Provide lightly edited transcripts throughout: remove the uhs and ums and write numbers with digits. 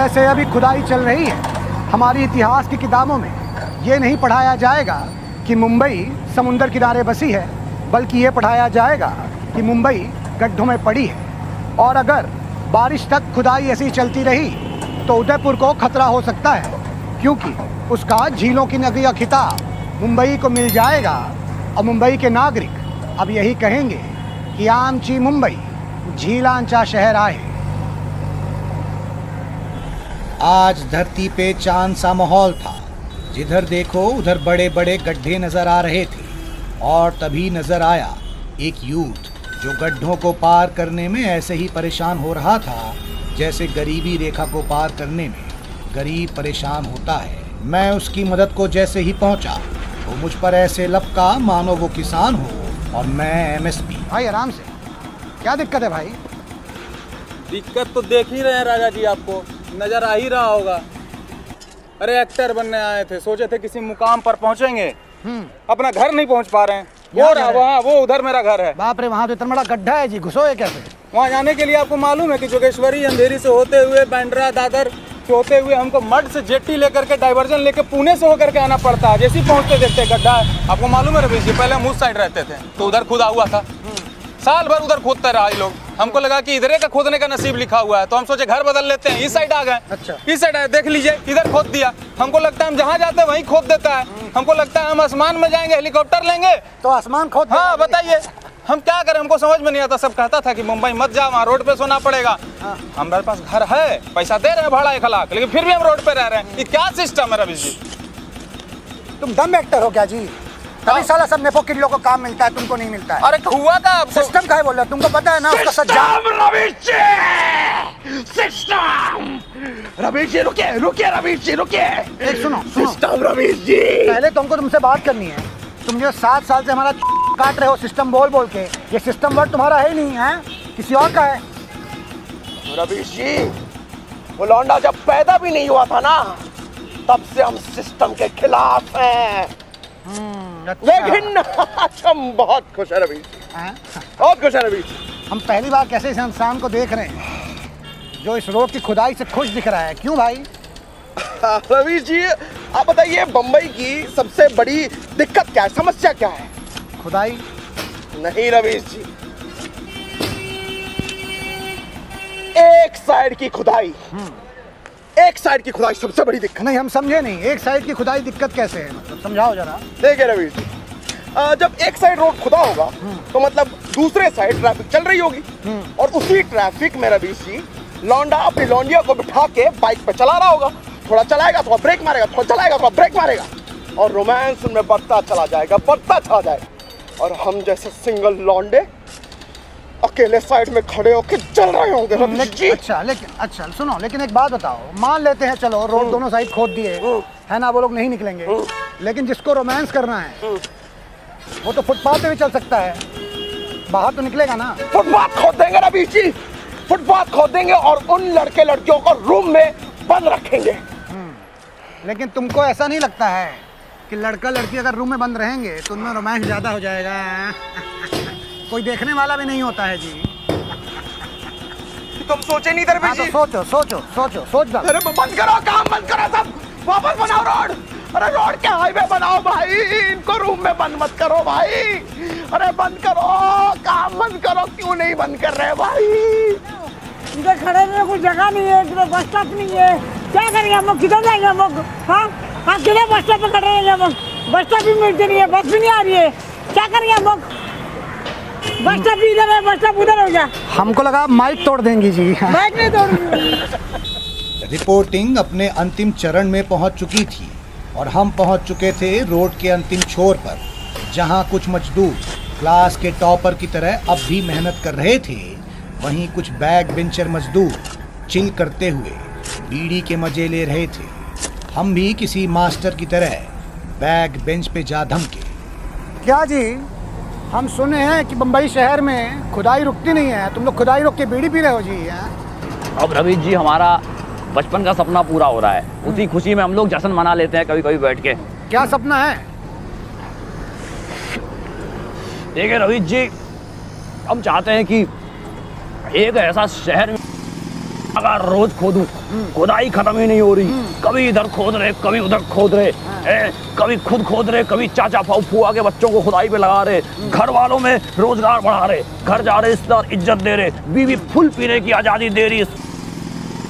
वैसे अभी खुदाई चल रही है। हमारी इतिहास की किताबों में ये नहीं पढ़ाया जाएगा कि मुंबई समुंदर किनारे बसी है, बल्कि ये पढ़ाया जाएगा कि मुंबई गड्ढों में पड़ी है। और अगर बारिश तक खुदाई ऐसी चलती रही तो उदयपुर को खतरा हो सकता है, क्योंकि उसका झीलों की नगरी का खिताब मुंबई को मिल जाएगा। और मुंबई के नागरिक अब यही कहेंगे कि आमची मुंबई झीलांचा शहर आए। आज धरती पे चांद सा माहौल था। जिधर देखो उधर बड़े बड़े गड्ढे नजर आ रहे थे। और तभी नजर आया एक यूथ जो गड्ढों को पार करने में ऐसे ही परेशान हो रहा था जैसे गरीबी रेखा को पार करने में गरीब परेशान होता है। मैं उसकी मदद को जैसे ही पहुंचा वो मुझ पर ऐसे लपका मानो वो किसान हो और मैं एमएसपी। भाई आराम से, क्या दिक्कत है भाई? दिक्कत तो देख ही रहे हैं राजा जी, आपको नजर आ ही रहा होगा। अरे एक्टर बनने आए थे, सोचे थे किसी मुकाम पर पहुंचेंगे, अपना घर नहीं पहुंच पा रहे हैं। वो रहा वहाँ, वो उधर मेरा घर है। बाप रे, वहाँ तो इतना बड़ा गड्ढा है जी, घुसोगे कैसे? वहाँ जाने के लिए आपको मालूम है कि जोगेश्वरी अंधेरी से होते हुए बांद्रा दादर से होते हुए हमको मड से जेट्टी लेकर के डाइवर्जन लेके पुणे से होकर के आना पड़ता है। जैसे ही पहुँचते देखते गड्ढा है। आपको मालूम है रवीश जी, पहले हम उस साइड रहते थे तो उधर खुदा हुआ था, साल भर उधर खोदते रहा ये लोग। हमको लगा कि इधरे का खोदने का नसीब लिखा हुआ है तो हम सोचे घर बदल लेते हैं, इस साइड आ गए। अच्छा। इस साइड आए, देख लीजिए इधर खोद दिया। हमको लगता है हम जहाँ जाते हैं वहीं खोद देता है। हमको लगता है हम आसमान में जाएंगे, हेलीकॉप्टर लेंगे तो आसमान खोद। हाँ बताइए हम क्या करें, हमको समझ में नहीं आता। सब कहता था कि मुंबई मत जा, वहाँ रोड पे सोना पड़ेगा। हमारे पास घर है, पैसा दे रहे हैं भाड़ा 1 लाख, लेकिन फिर भी हम रोड पे रह रहे हैं। ये क्या सिस्टम है रवीश जी? तुम दम एक्टर हो क्या जी? तभी साला सब नेपो किड लोगों को काम मिलता है, तुमको नहीं मिलता है। अरे हुआ था सिस्टम का है बोल रहा, तुमको पता है ना उसका सज्जा। सिस्टम रवीश जी रुकिए रुकिए, रवीश जी रुकिए। एक सुनो सुनो, सिस्टम रवीश जी, पहले तुमको तुमसे बात करनी है। तुम जो 7 साल से हमारा काट रहे हो सिस्टम बोल बोल के, ये सिस्टम वर्ड तुम्हारा है ही नहीं है, किसी और का है। रवीश जी वो लौंडा जब पैदा भी नहीं हुआ था ना तब से हम सिस्टम के खिलाफ हैं। लेकिन हम बहुत खुश है रवीश जी, बहुत खुश है रवीश जी। हम पहली बार कैसे इस इंसान को देख रहे हैं जो इस रोड की खुदाई से खुश दिख रहा है। क्यों भाई? रवीश जी आप बताइए, बम्बई की सबसे बड़ी दिक्कत क्या है, समस्या क्या है? खुदाई नहीं रवीश जी, एक साइड की खुदाई, एक साइड की खुदाई सबसे बड़ी दिक्कत। नहीं, हम समझे नहीं, एक साइड की खुदाई दिक्कत कैसे है, मतलब समझाओ जरा। देखिए रवीश जी, जब एक साइड रोड खुदा होगा तो मतलब दूसरे साइड ट्रैफिक चल रही होगी, और उसी ट्रैफिक में रवीश जी लौंडा अपनी लौंडिया को बिठा के बाइक पे चला रहा होगा। थोड़ा चलाएगा थोड़ा ब्रेक मारेगा, थोड़ा चलाएगा थोड़ा ब्रेक मारेगा, और रोमांस उनमें बढ़ता चला जाएगा, बढ़ता चला जाएगा। और हम जैसे सिंगल लौंडे अकेले साइड में खड़े होकर चल रहे होंगे रवीश जी। अच्छा सुनो, लेकिन एक बात बताओ, मान लेते हैं चलो रोड दोनों साइड खोद दिए है ना, वो लोग नहीं निकलेंगे, लेकिन जिसको रोमांस करना है वो तो फुटपाथ पे भी चल सकता है, बाहर तो निकलेगा ना। फुटपाथ खोद देंगे रवीश जी, फुटपाथ खोद देंगे और उन लड़के लड़कियों को रूम में बंद रखेंगे। लेकिन तुमको ऐसा नहीं लगता है कि लड़का लड़की अगर रूम में बंद रहेंगे तो उनमें रोमांस ज्यादा हो जाएगा? कोई देखने वाला भी नहीं होता है जी। तुम सोचे नहीं थे रवीश जी? सोचो सोचो सोचो सोच दो। अरे बंद करो, काम बंद करो, सब वापस बनाओ रोड। अरे रोड के हाईवे बनाओ भाई, इनको रूम में बंद मत करो भाई। अरे बंद करो, काम बंद करो, क्यों नहीं बंद कर रहे भाई? इधर खड़े रहने को जगह नहीं है, इधर बस स्टॉप नहीं है, क्या करेंगे हम लोग? किधर जाएंगे हम लोग? हाँ किधर बस स्टॉप पे खड़े रहेंगे हम लोग? बस स्टॉप भी मिलती नहीं है, बस भी नहीं आ रही है, क्या करेंगे हम लोग? बस स्टॉप भी इधर है, बस स्टॉप उधर हो गया। हमको लगा माइक तोड़ देंगी जी। माइक नहीं तोड़ूंगी। रिपोर्टिंग अपने अंतिम चरण में पहुंच चुकी थी और हम पहुंच चुके थे रोड के अंतिम छोर पर, जहां कुछ मजदूर क्लास के टॉपर की तरह अब भी मेहनत कर रहे थे, वहीं कुछ बैक बेंचर मजदूर चिल करते हुए बीड़ी के मजे ले रहे थे। हम भी किसी मास्टर की तरह बैक बेंच पे जा धमके। क्या जी, हम सुने हैं कि बम्बई शहर में खुदाई रुकती नहीं है, तुम लोग खुदाई रोक के बीड़ी पी रहे हो जी? अब रवीश जी हमारा बचपन का सपना पूरा हो रहा है, उसी खुशी में हम लोग जश्न मना लेते हैं कभी कभी बैठ के। क्या सपना है? देखिए रवीश जी, हम चाहते हैं कि एक ऐसा शहर लगातार रोज खोदूं, खुदाई खत्म ही नहीं हो रही। कभी इधर खोद रहे, कभी उधर खोद रहे, कभी खुद खोद रहे, कभी चाचा फुआ के बच्चों को खुदाई पे लगा रहे, घर वालों में रोजगार बढ़ा रहे, घर जा रहे रिश्तेदार इज्जत दे रहे, बीवी फुल पीने की आजादी दे रही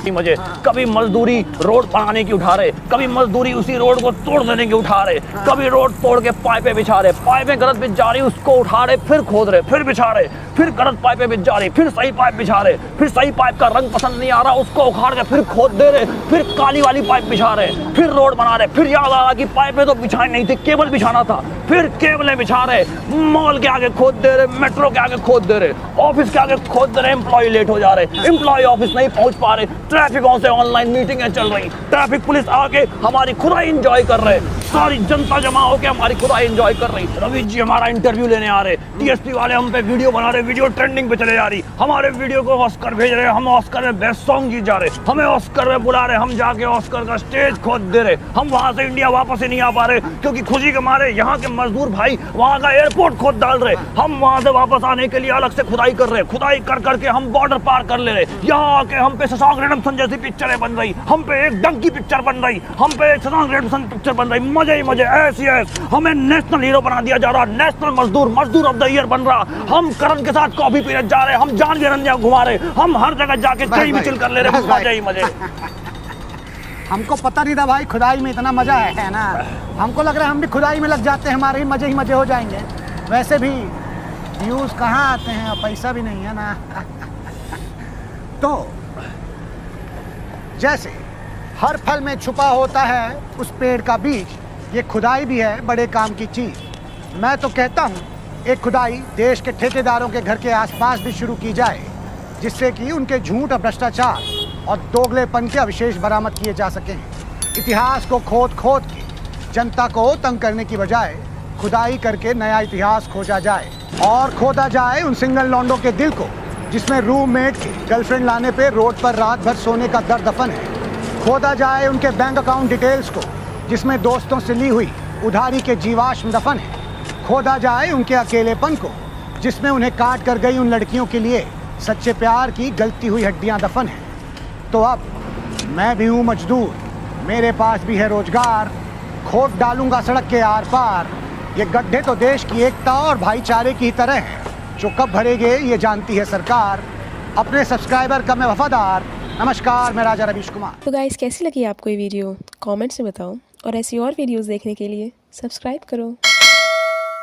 मुझे। कभी मजदूरी रोड बनाने की उठा रहे, कभी मजदूरी उसी रोड को तोड़ देने की उठा रहे, कभी रोड तोड़ के पाइपें बिछा रहे, पाइपें गलत बिछ जा रही उसको उठा रहे, फिर खोद रहे, फिर बिछा रहे, फिर गलत पाइपें बिछ जा रही, फिर सही पाइप बिछा रहे, फिर सही पाइप का रंग पसंद नहीं आ रहा उसको उखाड़ के फिर खोद दे रहे, फिर काली वाली पाइप बिछा रहे, फिर रोड बना रहे, फिर याद आ रहा कि पाइपें तो बिछाई नहीं थी, केबल बिछाना था, फिर केबलें बिछा रहे, मॉल के आगे खोद दे रहे, मेट्रो के आगे खोद दे रहे, ऑफिस के आगे खोद दे रहे, एम्प्लॉय लेट हो जा रहे, एम्प्लॉय ऑफिस नहीं पहुंच पा रहे, ट्रैफिकों से ऑनलाइन मीटिंगें चल रही, ट्रैफिक पुलिस आके हमारी खुदाई एंजॉय कर रहे, सारी जनता जमा होकर हमारी खुदाई एंजॉय कर रही। रवि जी हमारा इंटरव्यू लेने आ रहे, टीएसपी वाले हम पे वीडियो बना रहे, वीडियो ट्रेंडिंग पे चले जा रही, हमारे वीडियो को ऑस्कर भेज रहे, हम ऑस्कर में बेस्ट सॉन्ग जीत जा रहे, हमें ऑस्कर में बुला रहे, हम जाके ऑस्कर का स्टेज खोद दे रहे, हम वहां से इंडिया वापस ही नहीं आ पा रहे क्योंकि खुशी के मारे यहाँ के मजदूर भाई वहाँ का एयरपोर्ट खोद डाल रहे, हम वहां से वापस आने के लिए अलग से खुदाई कर रहे, खुदाई कर करके हम बॉर्डर पार कर ले रहे, यहाँ आके हम पे शशांक रिडेम्पशन जैसी पिक्चरें बन रही, हम पे एक डंकी पिक्चर बन रही, हम पे एक शशांक रिडेम्पशन पिक्चर बन रही, मजे ही मजे, ऐसी हमें नेशनल हीरो बना दिया जा रहा, नेशनल मजदूर ऑफ द ईयर बन रहा, हम करण के साथ कॉफी पीने जा रहे, हम जान रंजिया घुमा रहे, हम हर जगह जाके चाय मिचिल कर ले रहे, मजे ही मजे। हमको पता नहीं था भाई खुदाई में इतना मजा है ना, हमको लग रहा है हम भी खुदाई में लग जाते हैं, हमारे ही मजे हो जाएंगे। वैसे भी व्यूज कहाँ आते हैं और पैसा भी नहीं है ना। तो जैसे हर फल में छुपा होता है उस पेड़ का बीज, ये खुदाई भी है बड़े काम की चीज। मैं तो कहता हूँ एक खुदाई देश के ठेकेदारों के घर के आसपास भी शुरू की जाए, जिससे कि उनके झूठ और भ्रष्टाचार और दोगलेपन के अवशेष बरामद किए जा सकें। इतिहास को खोद के जनता को तंग करने की बजाय खुदाई करके नया इतिहास खोजा जाए और खोदा जाए उन सिंगल लौंडों के दिल को जिसमें रूममेट की गर्लफ्रेंड लाने पे रोड पर रात भर सोने का दर्द दफन है। खोदा जाए उनके बैंक अकाउंट डिटेल्स को जिसमें दोस्तों से ली हुई उधारी के जीवाश्म दफन है। खोदा जाए उनके अकेलेपन को जिसमें उन्हें काट कर गई उन लड़कियों के लिए सच्चे प्यार की गलती हुई हड्डियां दफन है। तो अब मैं भी हूँ मजदूर, मेरे पास भी है रोजगार, खोद डालूंगा सड़क के आर पार। ये गड्ढे तो देश की एकता और भाईचारे की तरह हैं, जो कब भरेंगे ये जानती है सरकार। अपने सब्सक्राइबर का मैं वफादार। नमस्कार, मैं राजा रवीश कुमार। तो गाइस कैसी लगी आपको ये वीडियो कमेंट्स में बताओ, और ऐसी और वीडियोस देखने के लिए सब्सक्राइब करो।